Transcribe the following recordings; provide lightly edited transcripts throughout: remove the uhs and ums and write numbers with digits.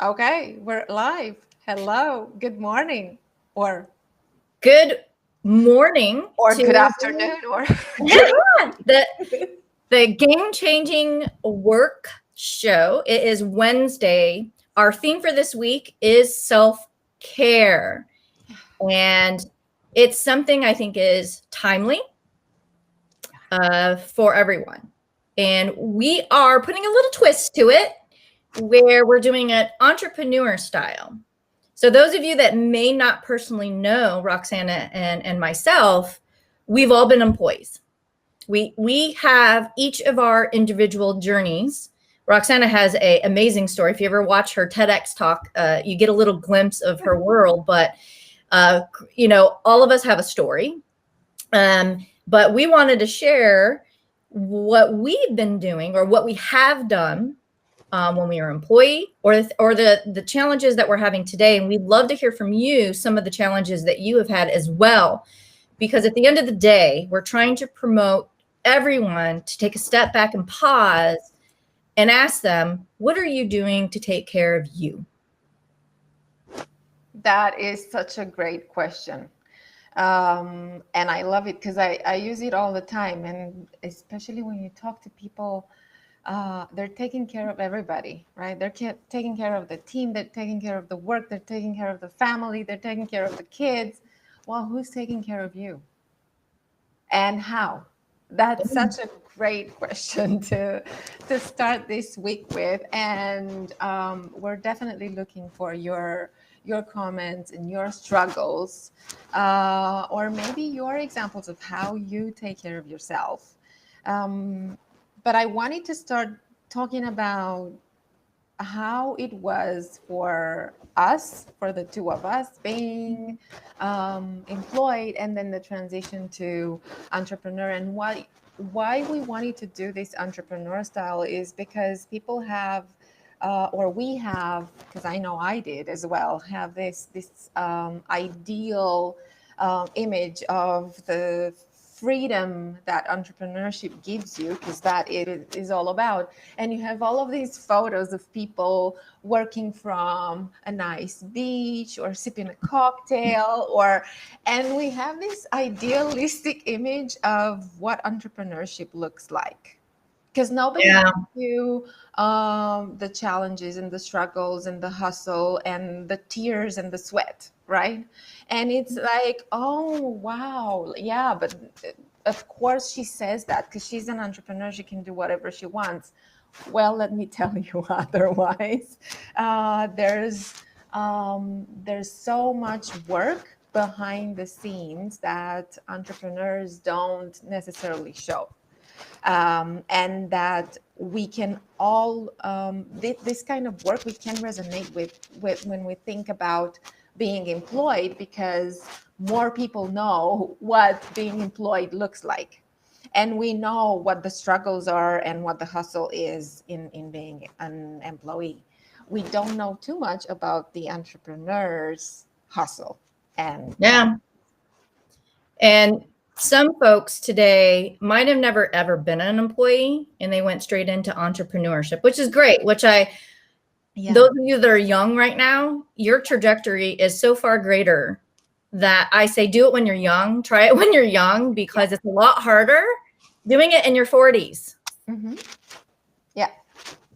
Okay, we're live. Hello, good morning, or Good morning good to afternoon, or good the the game-changing work show. It is Wednesday. Our theme for this week is self-care. And it's something I think is timely for everyone. And we are putting a little twist to it where we're doing it entrepreneur style. So those of you that may not personally know Roxana and myself, we've all been employees. We have each of our individual journeys. Roxana has an amazing story. If you ever watch her TEDx talk, you get a little glimpse of her world. But all of us have a story. But we wanted to share what we've been doing or what we have done when we are employee or the challenges that we're having today. And we'd love to hear from you some of the challenges that you have had as well, because at the end of the day, we're trying to promote everyone to take a step back and pause and ask them, what are you doing to take care of you? That is such a great question. And I love it because I use it all the time. And especially when you talk to people, they're taking care of everybody, right? They're taking care of the team, they're taking care of the work, they're taking care of the family, they're taking care of the kids. Well, who's taking care of you? And how? That's such a great question to start this week with, and we're definitely looking for your comments and your struggles, or maybe your examples of how you take care of yourself. But I wanted to start talking about how it was for us, for the two of us being employed, and then the transition to entrepreneur. And why we wanted to do this entrepreneur style is because people have, or we have, because I know I did as well, have this ideal image of the freedom that entrepreneurship gives you, because that it is all about. And you have all of these photos of people working from a nice beach or sipping a cocktail, and we have this idealistic image of what entrepreneurship looks like, because nobody gives you the challenges and the struggles and the hustle and the tears and the sweat, right? And it's like, oh wow, yeah, but of course she says that because she's an entrepreneur, she can do whatever she wants. Well, let me tell you otherwise. There's so much work behind the scenes that entrepreneurs don't necessarily show, and that we can all this kind of work we can resonate with when we think about being employed, because more people know what being employed looks like, and we know what the struggles are and what the hustle is in being an employee. We don't know too much about the entrepreneur's hustle. And some folks today might have never ever been an employee and they went straight into entrepreneurship, which is great, those of you that are young right now, your trajectory is so far greater that I say do it when you're young, try it when you're young, because it's a lot harder doing it in your 40s. Mm-hmm. Yeah.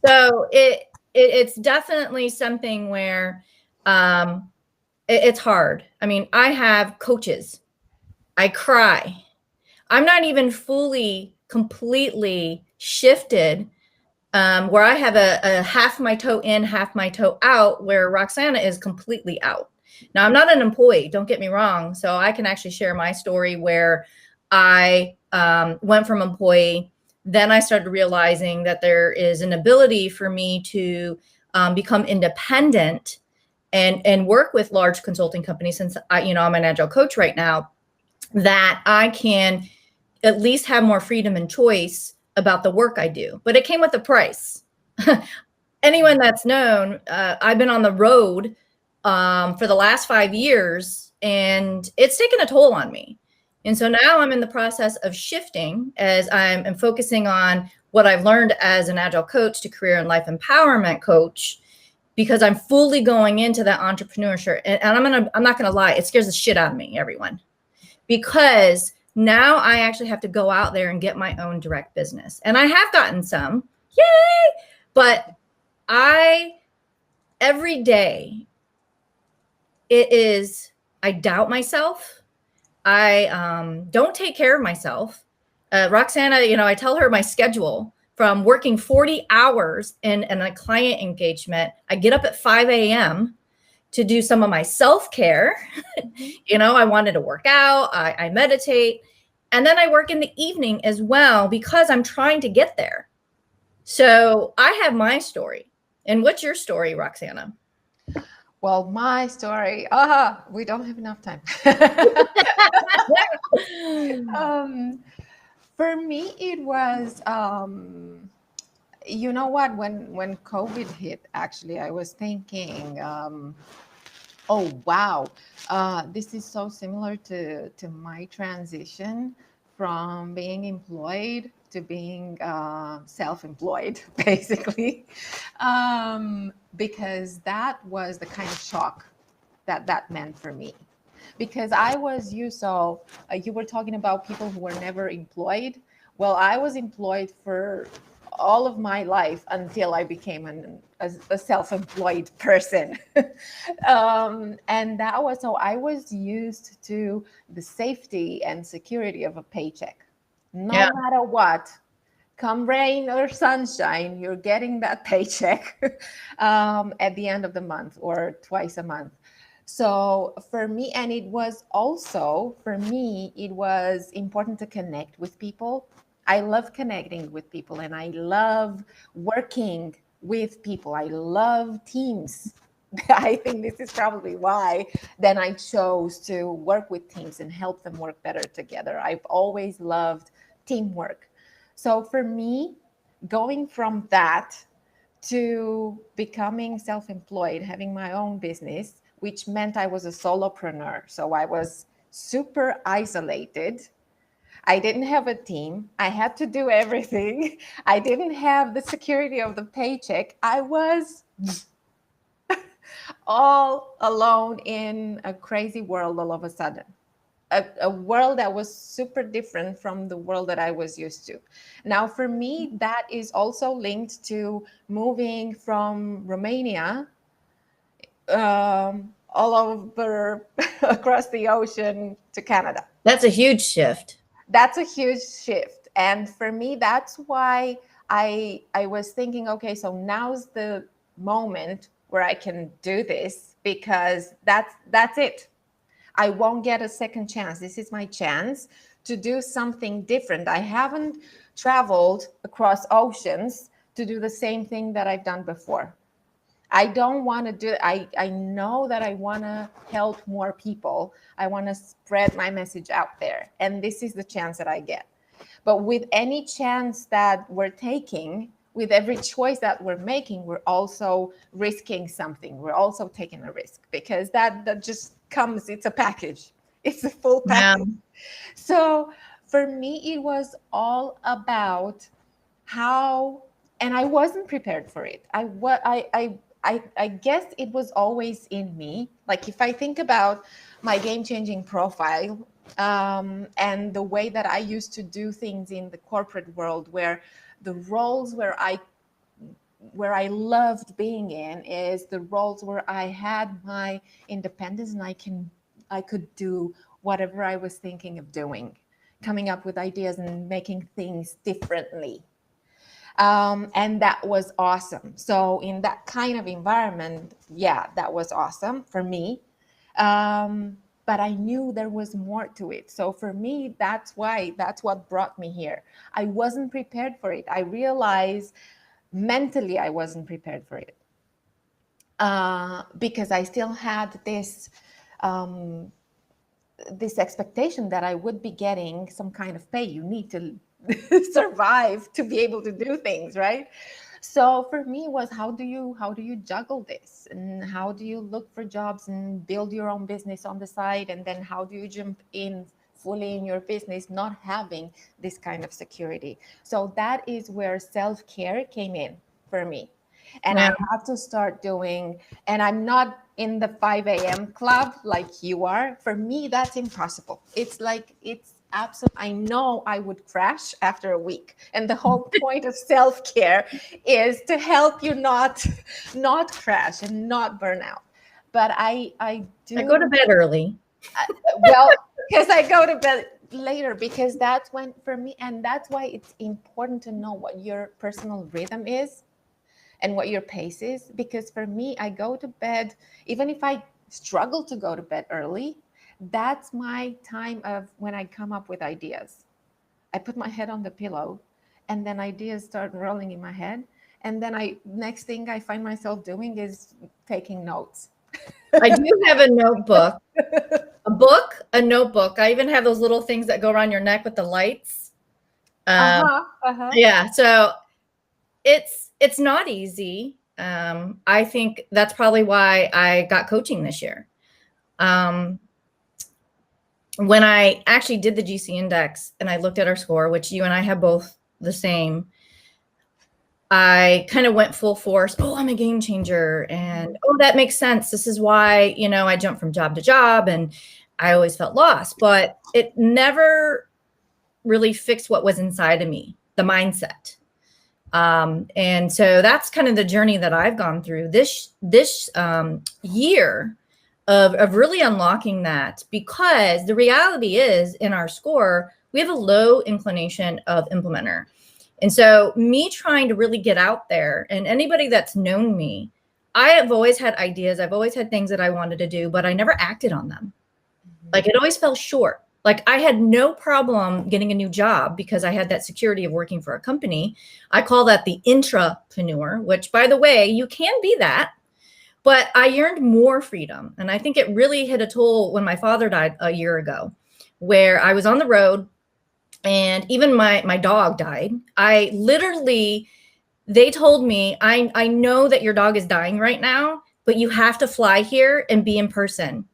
So it's definitely something where it's hard. I mean, I have coaches. I cry. I'm not even completely shifted, where I have a half my toe in, half my toe out, where Roxana is completely out. Now, I'm not an employee, don't get me wrong. So I can actually share my story where I went from employee. Then I started realizing that there is an ability for me to become independent and work with large consulting companies, since I'm an agile coach right now, that I can at least have more freedom and choice about the work I do. But it came with a price. Anyone that's known, I've been on the road for the last 5 years, and it's taken a toll on me. And so now I'm in the process of shifting as I'm focusing on what I've learned as an agile coach to career and life empowerment coach. because I'm fully going into that entrepreneurship. And I'm not gonna lie, it scares the shit out of me, everyone, because now I actually have to go out there and get my own direct business. And I have gotten some, yay! But every day I doubt myself. I don't take care of myself. Roxana, I tell her my schedule from working 40 hours in a client engagement. I get up at 5 a.m. to do some of my self-care. I wanted to work out. I meditate. And then I work in the evening as well because I'm trying to get there. So I have my story. And what's your story, Roxana? Well, my story, we don't have enough time. For me, it was, you know what, when COVID hit, actually, I was thinking, oh, wow, this is so similar to my transition from being employed to being self-employed, basically, because that was the kind of shock that meant for me. Because I was used, so you were talking about people who were never employed. Well, I was employed for all of my life until I became a self-employed person. And that was, so I was used to the safety and security of a paycheck. No matter what, come rain or sunshine, you're getting that paycheck at the end of the month or twice a month. So for me, and it was also, for me, it was important to connect with people. I love connecting with people and I love working with people. I love teams. I think this is probably why then I chose to work with teams and help them work better together. I've always loved teamwork. So for me, going from that to becoming self-employed, having my own business, which meant I was a solopreneur. So I was super isolated. I didn't have a team. I had to do everything. I didn't have the security of the paycheck. I was all alone in a crazy world all of a sudden. A world that was super different from the world that I was used to. Now, for me, that is also linked to moving from Romania all over across the ocean to Canada. That's a huge shift. That's a huge shift. And for me, that's why I was thinking, okay, so now's the moment where I can do this, because that's it. I won't get a second chance. This is my chance to do something different. I haven't traveled across oceans to do the same thing that I've done before. I don't want to do it. I know that I want to help more people. I want to spread my message out there. And this is the chance that I get. But with any chance that we're taking, with every choice that we're making, we're also risking something. We're also taking a risk, because that just comes, it's a package. It's a full package. Yeah. So for me, it was all about how, and I wasn't prepared for it. I guess it was always in me. Like if I think about my game-changing profile, and the way that I used to do things in the corporate world, where the roles where I loved being in is the roles where I had my independence and I could do whatever I was thinking of doing, coming up with ideas and making things differently. And that was awesome. So in that kind of environment, yeah, that was awesome for me. But I knew there was more to it. So for me, that's what brought me here. I wasn't prepared for it. I realized mentally I wasn't prepared for it, because I still had this expectation that I would be getting some kind of pay. You need to survive to be able to do things, right? So for me, it was how do you juggle this, and how do you look for jobs and build your own business on the side, and then how do you jump in fully in your business not having this kind of security? So that is where self-care came in for me. And Yeah. I have to start doing, and I'm not in the 5 a.m. club like you are. For me, that's impossible. It's like, it's absolute. I know I would crash after a week. And the whole point of self-care is to help you not crash and not burn out. But I I go to do, bed early. well, because I go to bed later, because that's when, for me, and that's why it's important to know what your personal rhythm is and what your pace is. Because for me, I go to bed, even if I struggle to go to bed early, that's my time of when I come up with ideas. I put my head on the pillow, and then ideas start rolling in my head. And then next thing I find myself doing is taking notes. I do have a notebook, a notebook. I even have those little things that go around your neck with the lights. Uh-huh. Uh-huh. Yeah, so it's not easy. I think that's probably why I got coaching this year. When I actually did the GC index and I looked at our score, which you and I have both the same, I kind of went full force. Oh, I'm a game changer. And oh, that makes sense. This is why, I jumped from job to job and I always felt lost, but it never really fixed what was inside of me, the mindset. And so that's kind of the journey that I've gone through this year of really unlocking that, because the reality is in our score, we have a low inclination of implementer. And so me trying to really get out there, and anybody that's known me, I have always had ideas. I've always had things that I wanted to do, but I never acted on them. Like it always fell short. Like I had no problem getting a new job because I had that security of working for a company. I call that the intrapreneur, which by the way, you can be that, but I yearned more freedom. And I think it really hit a toll when my father died a year ago, where I was on the road and even my dog died. I literally, they told me, I know that your dog is dying right now, but you have to fly here and be in person.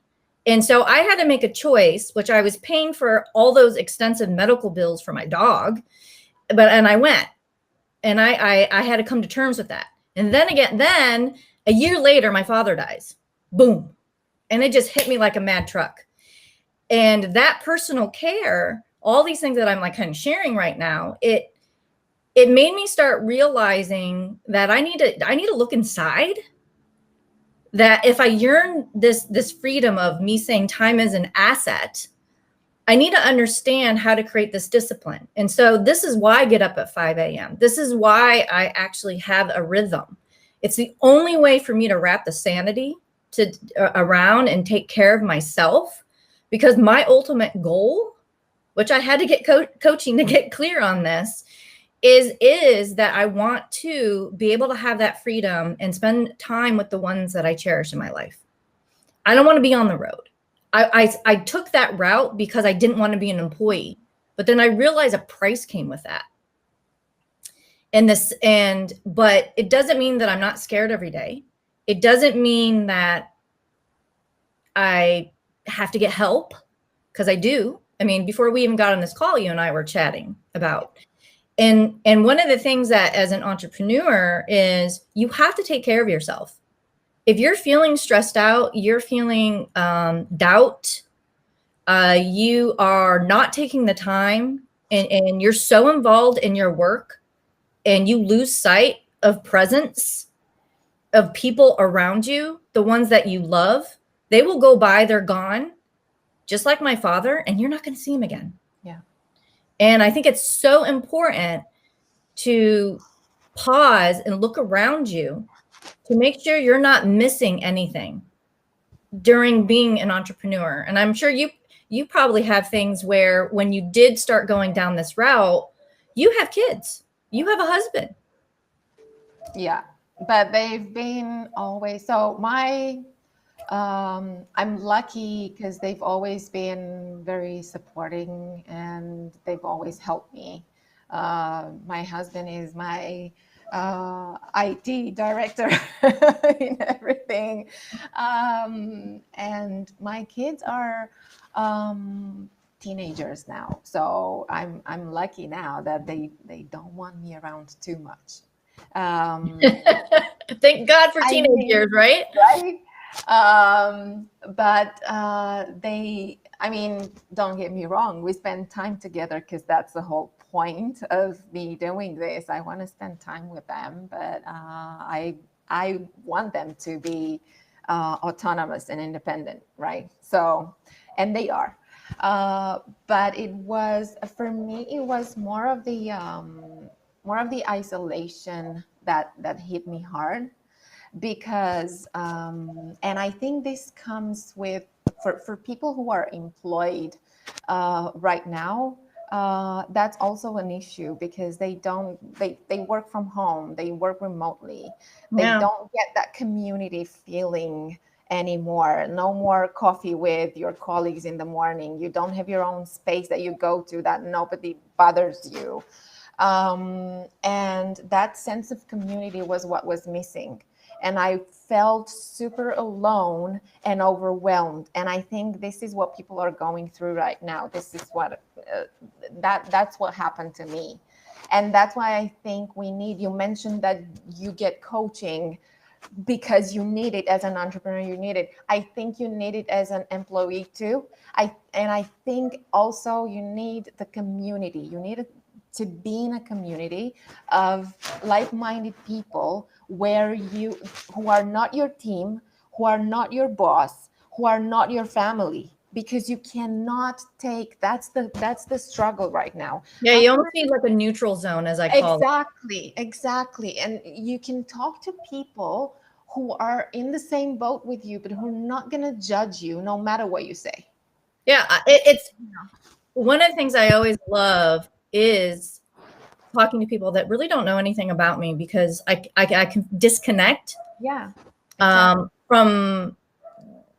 And so I had to make a choice, which I was paying for all those extensive medical bills for my dog, and I went, and I had to come to terms with that. And then a year later, my father dies, boom. And it just hit me like a mad truck. And that personal care, all these things that I'm like kind of sharing right now, it made me start realizing that I need to look inside. That if I yearn this freedom of me saying time is an asset, I need to understand how to create this discipline. And so this is why I get up at 5 a.m. This is why I actually have a rhythm. It's the only way for me to wrap the sanity around and take care of myself, because my ultimate goal, which I had to get coaching to get clear on this, is that I want to be able to have that freedom and spend time with the ones that I cherish in my life. I don't want to be on the road. I took that route because I didn't want to be an employee, but then I realized a price came with that. But it doesn't mean that I'm not scared every day. It doesn't mean that I have to get help, because I do. I mean, before we even got on this call, you and I were chatting about. And one of the things that as an entrepreneur is you have to take care of yourself. If you're feeling stressed out, you're feeling doubt, you are not taking the time, and you're so involved in your work and you lose sight of presence of people around you, the ones that you love, they will go by, they're gone, just like my father, and you're not going to see him again. Yeah. And I think it's so important to pause and look around you to make sure you're not missing anything during being an entrepreneur. And I'm sure you probably have things where when you did start going down this route, you have kids, you have a husband. Yeah, but they've been always, so I'm lucky because they've always been very supporting and they've always helped me. My husband is my IT director in everything. And my kids are teenagers now. So I'm lucky now that they don't want me around too much. Thank God for I teenage mean, years, right? right? But I mean, don't get me wrong, we spend time together because that's the whole point of me doing this. I want to spend time with them, but I want them to be autonomous and independent, right? So, and they are. But it was for me, it was more of the isolation that hit me hard because and I think this comes with for people who are employed right now, that's also an issue because they work from home, they work remotely, they Yeah. don't get that community feeling anymore. No more coffee with your colleagues in the morning, you don't have your own space that you go to that nobody bothers you, and that sense of community was what was missing. And I felt super alone and overwhelmed. And I think this is what people are going through right now. This is what that's what happened to me. And that's why I think we need, you mentioned that you get coaching because you need it as an entrepreneur, you need it. I think you need it as an employee too. I think also you need the community. You need to be in a community of like-minded people where you who are not your team, who are not your boss, who are not your family, because you cannot take, that's the struggle right now. Yeah, How you can almost need like a neutral zone, as I call it. Exactly. And you can talk to people who are in the same boat with you, but who are not going to judge you no matter what you say. Yeah, it's one of the things I always love is talking to people that really don't know anything about me, because I can disconnect Yeah, exactly. from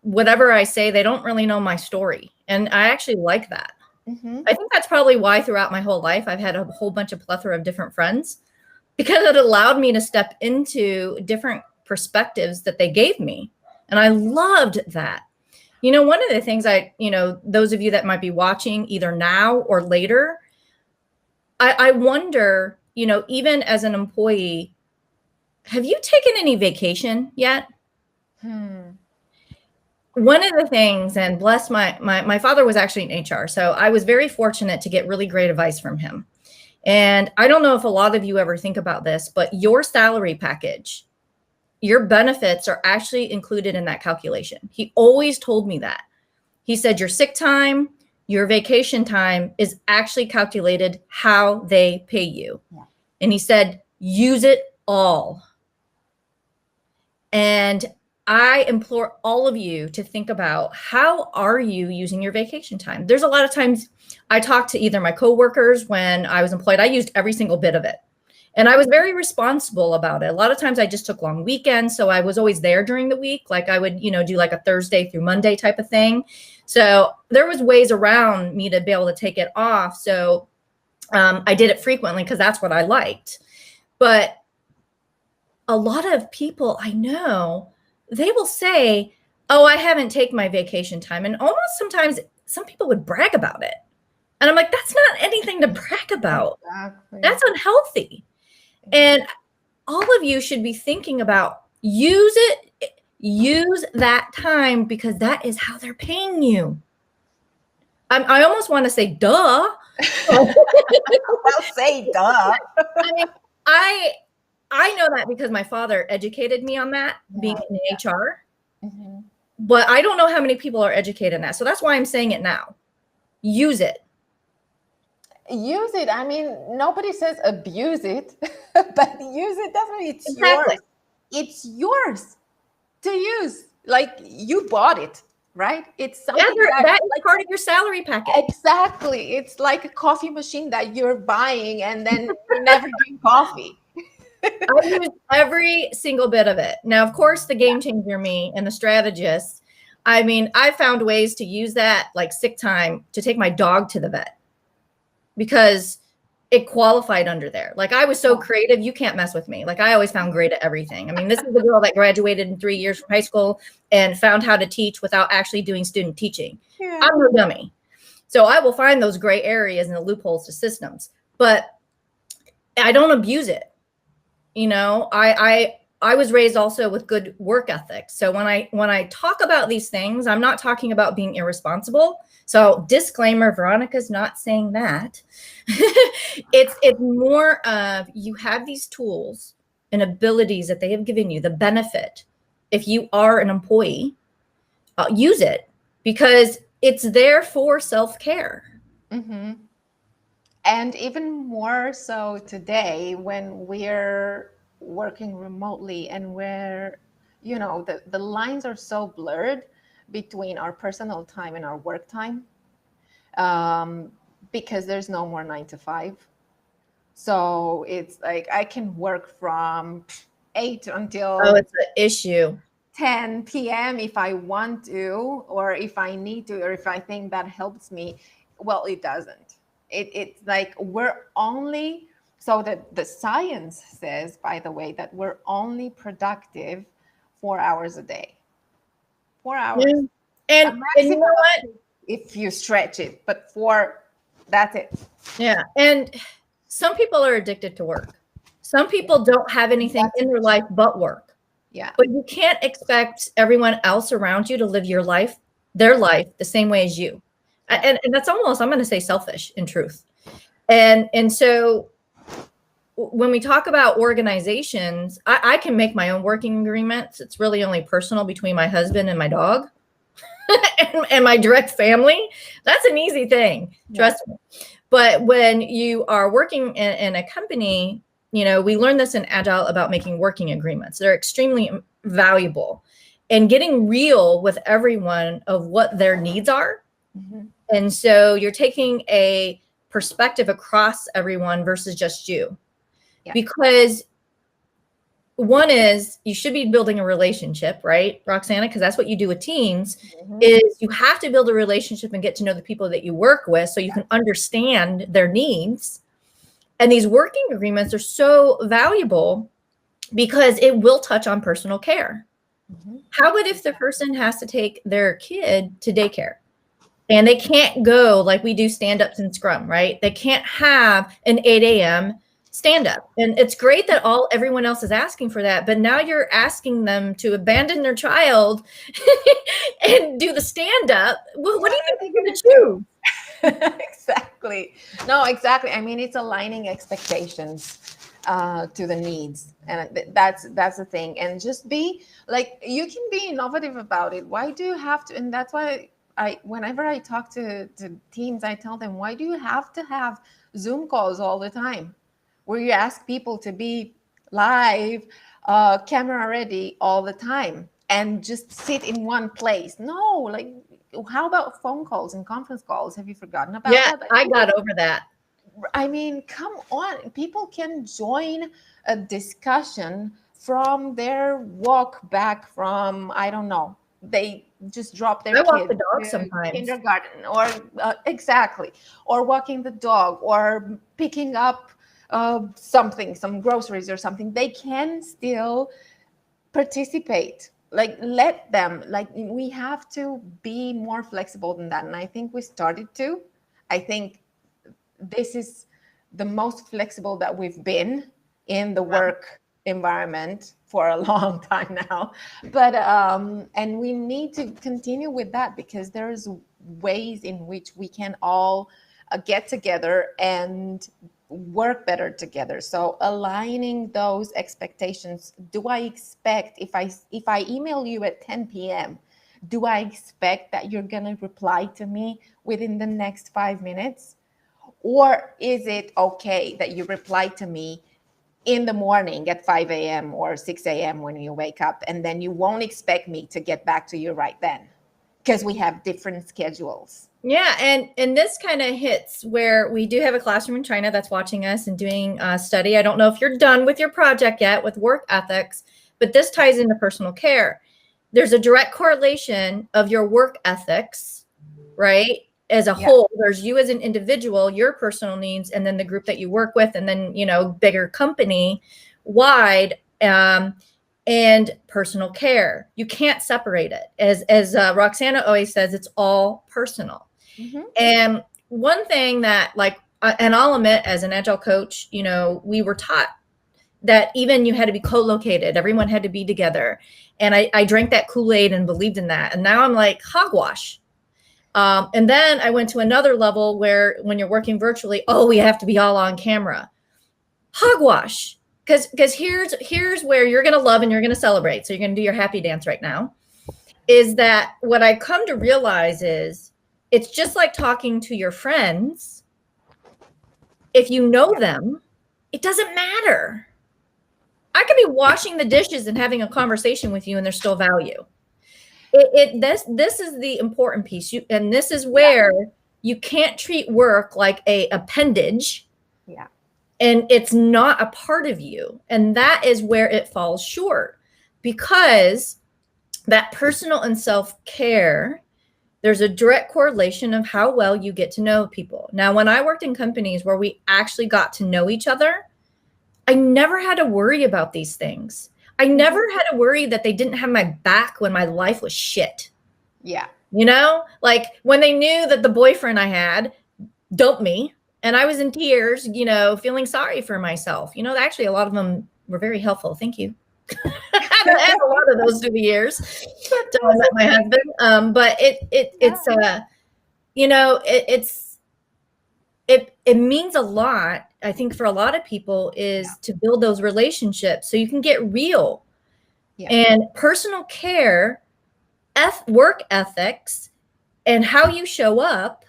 whatever I say. They don't really know my story. And I actually like that. Mm-hmm. I think that's probably why throughout my whole life, I've had a whole bunch of plethora of different friends, because it allowed me to step into different perspectives that they gave me. And I loved that. You know, one of the things those of you that might be watching either now or later, I wonder, even as an employee, have you taken any vacation yet? One of the things, and bless my father was actually in HR, so I was very fortunate to get really great advice from him. And I don't know if a lot of you ever think about this, but your salary package, your benefits are actually included in that calculation. He always told me that. He said your sick time, your vacation time is actually calculated how they pay you. Yeah. And he said, use it all. And I implore all of you to think about, how are you using your vacation time? There's a lot of times I talk to either my coworkers when I was employed, I used every single bit of it. And I was very responsible about it. A lot of times I just took long weekends. So I was always there during the week. Like I would, do like a Thursday through Monday type of thing. So there was ways around me to be able to take it off. So I did it frequently because that's what I liked. But a lot of people I know, they will say, oh, I haven't taken my vacation time. And almost sometimes some people would brag about it. And I'm like, that's not anything to brag about. Exactly. That's unhealthy. And all of you should be thinking about, use that time, because that is how they're paying you. I almost want to say, duh. Well, say duh. I mean, I know that because my father educated me on that, being in HR. Mm-hmm. But I don't know how many people are educated in that. So that's why I'm saying it now. Use it. Use it. I mean, nobody says abuse it, but use it. Definitely, it's Exactly. yours. It's yours to use. Like you bought it, right? It's something that is part of your salary package. Exactly. It's like a coffee machine that you're buying and then you never drink coffee. I use every single bit of it. Now, of course, the game changer me and the strategist, I mean, I found ways to use that, like sick time, to take my dog to the vet, because it qualified under there. Like I was so creative, you can't mess with me. Like I always found great at everything. I mean, this is the girl that graduated in 3 years from high school and found how to teach without actually doing student teaching. Yeah. I'm no dummy. So I will find those gray areas and the loopholes to systems, but I don't abuse it. I I was raised also with good work ethics. So when I talk about these things, I'm not talking about being irresponsible. So disclaimer, Veronica's not saying that. It's more of, you have these tools and abilities that they have given you, the benefit. If you are an employee, use it, because it's there for self-care. Mm-hmm. And even more so today when we're working remotely and where, the lines are so blurred between our personal time and our work time, um, because there's no more 9 to 5. So it's like I can work from 8 Oh, until it's an issue. 10 p.m. if I want to, or if I need to, or if I think that helps me. Well, it doesn't. It's like we're only, so that the science says, by the way, that we're only productive 4 hours a day. 4 hours. Yeah. A And you maximum know of what? 6 if you stretch it, but 4, that's it. Yeah. And some people are addicted to work. Some people don't have anything That's in it. their life but work. Yeah. But you can't expect everyone else around you to live their life the same way as you. Yeah. And that's almost, I'm going to say, selfish in truth. And so when we talk about organizations, I can make my own working agreements. It's really only personal between my husband and my dog and my direct family. That's an easy thing. Trust me. But when you are working in a company, we learned this in Agile about making working agreements. They're extremely valuable, and getting real with everyone of what their needs are. Mm-hmm. And so you're taking a perspective across everyone versus just you. Yeah. Because one is, you should be building a relationship, right, Roxana? Because that's what you do with teams. Mm-hmm. Is you have to build a relationship and get to know the people that you work with so you can understand their needs. And these working agreements are so valuable because it will touch on personal care. Mm-hmm. How about if the person has to take their kid to daycare and they can't go like we do stand-ups in Scrum, right? They can't have an 8 a.m. stand up. And it's great that everyone else is asking for that, but now you're asking them to abandon their child and do the stand up. Well, what do you think they're going to choose? Exactly. No, exactly. I mean, it's aligning expectations to the needs, and that's the thing. And just be like, you can be innovative about it. Why do you have to? And that's why whenever I talk to teams, I tell them, why do you have to have Zoom calls all the time, where you ask people to be live, camera ready all the time, and just sit in one place? No, like, how about phone calls and conference calls? Have you forgotten about that? Yeah, I got over that. I mean, come on. People can join a discussion from their walk back from, I don't know, they just drop their walk kid the dog to sometimes. Kindergarten, or exactly, or walking the dog, or picking up something, some groceries or something. They can still participate. Like, let them, like, we have to be more flexible than that. And I think we started to. I think this is the most flexible that we've been in the work environment for a long time now. But and we need to continue with that, because there's ways in which we can all get together and work better together. So aligning those expectations. Do I expect, if I email you at 10 p.m., do I expect that you're going to reply to me within the next 5 minutes? Or is it okay that you reply to me in the morning at 5 a.m. or 6 a.m. when you wake up, and then you won't expect me to get back to you right then, because we have different schedules? Yeah, and this kind of hits where we do have a classroom in China that's watching us and doing a study. I don't know if you're done with your project yet with work ethics, but this ties into personal care. There's a direct correlation of your work ethics, right? As a whole, there's you as an individual, your personal needs, and then the group that you work with, and then, bigger company wide, and personal care. You can't separate it. As Roxana always says, it's all personal. Mm-hmm. And one thing that, and I'll admit, as an Agile coach, we were taught that even you had to be co-located, everyone had to be together. And I drank that Kool-Aid and believed in that. And now I'm like, hogwash. And then I went to another level where when you're working virtually, oh, we have to be all on camera. Hogwash. Because here's where you're going to love and you're going to celebrate. So you're going to do your happy dance right now. Is that what I come to realize is it's just like talking to your friends. If you know them, it doesn't matter. I could be washing the dishes and having a conversation with you and there's still value. This is the important piece. And this is where you can't treat work like a appendage. Yeah. And it's not a part of you. And that is where it falls short, because that personal and self-care, there's a direct correlation of how well you get to know people. Now, when I worked in companies where we actually got to know each other, I never had to worry about these things. I never had to worry that they didn't have my back when my life was shit. Yeah. You know, like when they knew that the boyfriend I had dumped me and I was in tears, you know, feeling sorry for myself. You know, actually, a lot of them were very helpful. Thank you. I had a lot of those through the years until I met my husband. But it's you know, it means a lot, I think, for a lot of people is to build those relationships so you can get real. And personal care, work ethics, and how you show up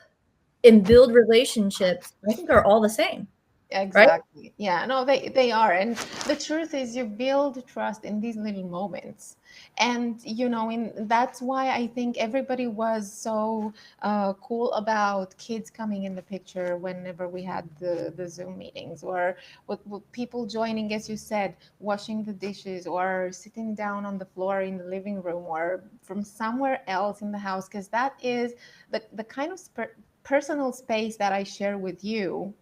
and build relationships, I think, are all the same. Exactly. Right? Yeah, no, they are. And the truth is you build trust in these little moments. And, you know, that's why I think everybody was so cool about kids coming in the picture whenever we had the Zoom meetings, or with people joining, as you said, washing the dishes or sitting down on the floor in the living room or from somewhere else in the house, because that is the kind of personal space that I share with you.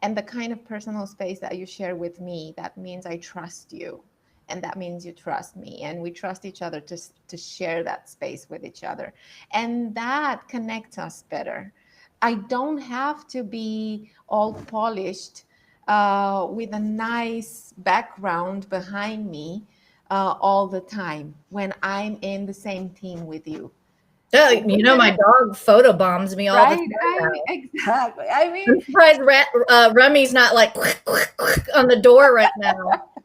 And the kind of personal space that you share with me, that means I trust you. And that means you trust me. And we trust each other to share that space with each other. And that connects us better. I don't have to be all polished with a nice background behind me all the time when I'm in the same team with you. Oh, you know, my dog photo bombs me all the time. Exactly. I mean, I'm surprised Remy's not like on the door right now.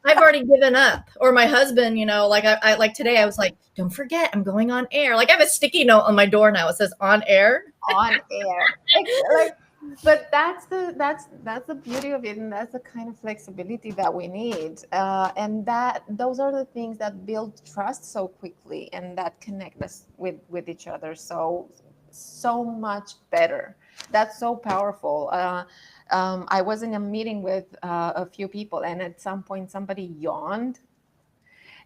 I've already given up. Or my husband, you know, like I like today, I was like, don't forget, I'm going on air. Like I have a sticky note on my door now. It says on air. On air. Like, but that's the beauty of it, and that's the kind of flexibility that we need. And those are the things that build trust so quickly, and that connect us with each other so much better. That's so powerful. I was in a meeting with a few people, and at some point somebody yawned,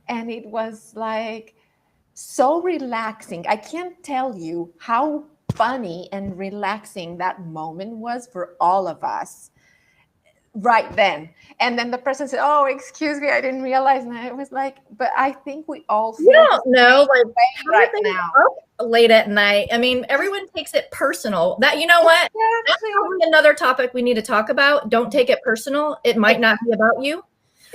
and it was like so relaxing. I can't tell you how funny and relaxing that moment was for all of us right then. And then the person said, "Oh, excuse me, I didn't realize." And I was like, but I think we all feel like right now. Late at night. I mean, everyone takes it personal. That, you know what? That's probably another topic we need to talk about. Don't take it personal. It might not be about you.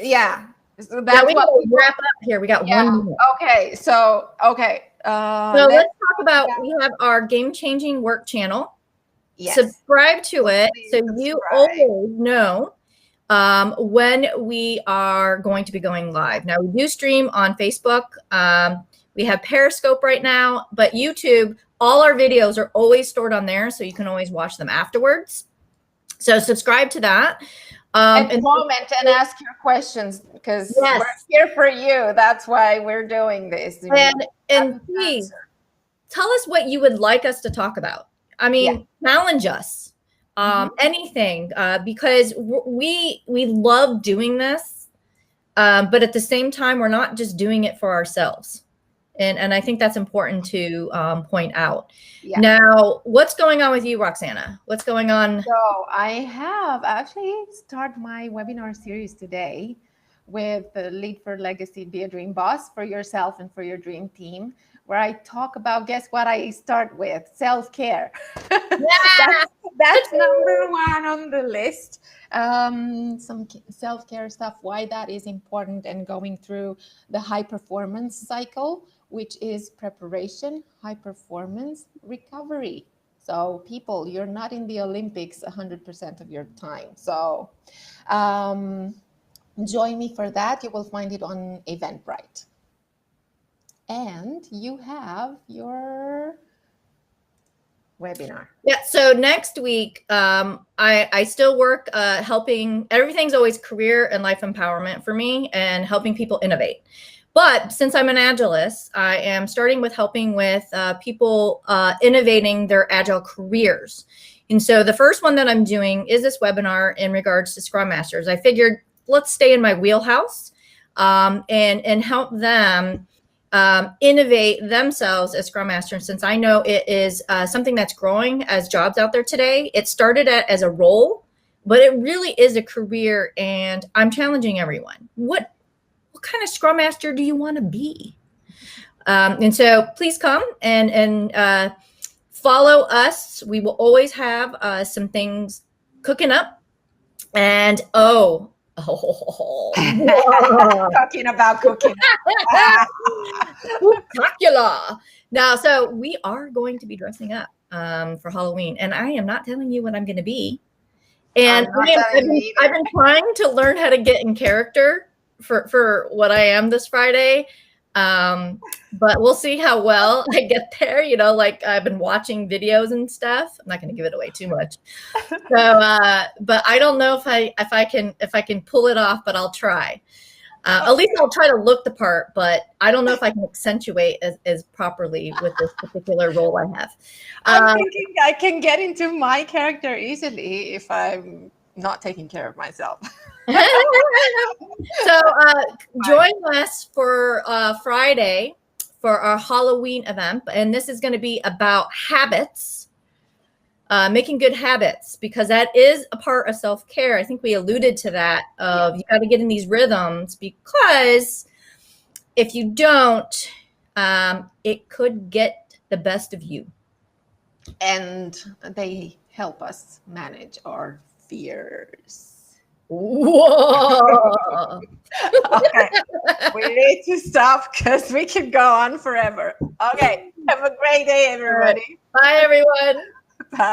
Yeah. So that's we what we wrap up here. We got 1 minute. Okay. So let's talk about, we have our game-changing work channel. Yes. Subscribe to it so you always know when we are going to be going live. Now, we do stream on Facebook. We have Periscope right now, but YouTube, all our videos are always stored on there, so you can always watch them afterwards. So subscribe to that. And comment and ask your questions, because we're here for you. That's why we're doing this. And please tell us what you would like us to talk about. I mean, challenge us, anything, because we love doing this, but at the same time, we're not just doing it for ourselves. And I think that's important to point out. Yeah. Now, what's going on with you, Roxana? What's going on? So I have actually started my webinar series today with the Lead for Legacy, Be a Dream Boss for yourself and for your dream team, where I talk about, guess what I start with? Self-care. Yeah. That's number one on the list. Some self-care stuff, why that is important, and going through the high performance cycle, which is preparation, high performance, recovery. So people, you're not in the Olympics 100% of your time. So join me for that. You will find it on Eventbrite. And you have your webinar. Yeah. So next week, I still work helping. Everything's always career and life empowerment for me, and helping people innovate. But since I'm an Agilist, I am starting with helping with people innovating their Agile careers. And so the first one that I'm doing is this webinar in regards to Scrum Masters. I figured let's stay in my wheelhouse and help them innovate themselves as Scrum Masters, since I know it is something that's growing as jobs out there today. It started as a role, but it really is a career, and I'm challenging everyone. What kind of Scrum Master do you want to be? And so please come and follow us. We will always have some things cooking up. And talking about cooking. Spectacular. Now, so we are going to be dressing up for Halloween, and I am not telling you what I'm going to be. And I've been trying to learn how to get in character for what I am this Friday. But we'll see how well I get there. You know, like I've been watching videos and stuff. I'm not going to give it away too much. So, but I don't know if I can pull it off, but I'll try. At least I'll try to look the part, but I don't know if I can accentuate as properly with this particular role I have. I'm thinking I can get into my character easily if I'm not taking care of myself. So join us for Friday for our Halloween event. And this is going to be about habits, making good habits, because that is a part of self-care. I think we alluded to that of you got to get in these rhythms, because if you don't, it could get the best of you. And they help us manage our fears. Whoa. Okay, we need to stop because we can go on forever. Okay, have a great day, everybody. Bye, everyone. Bye.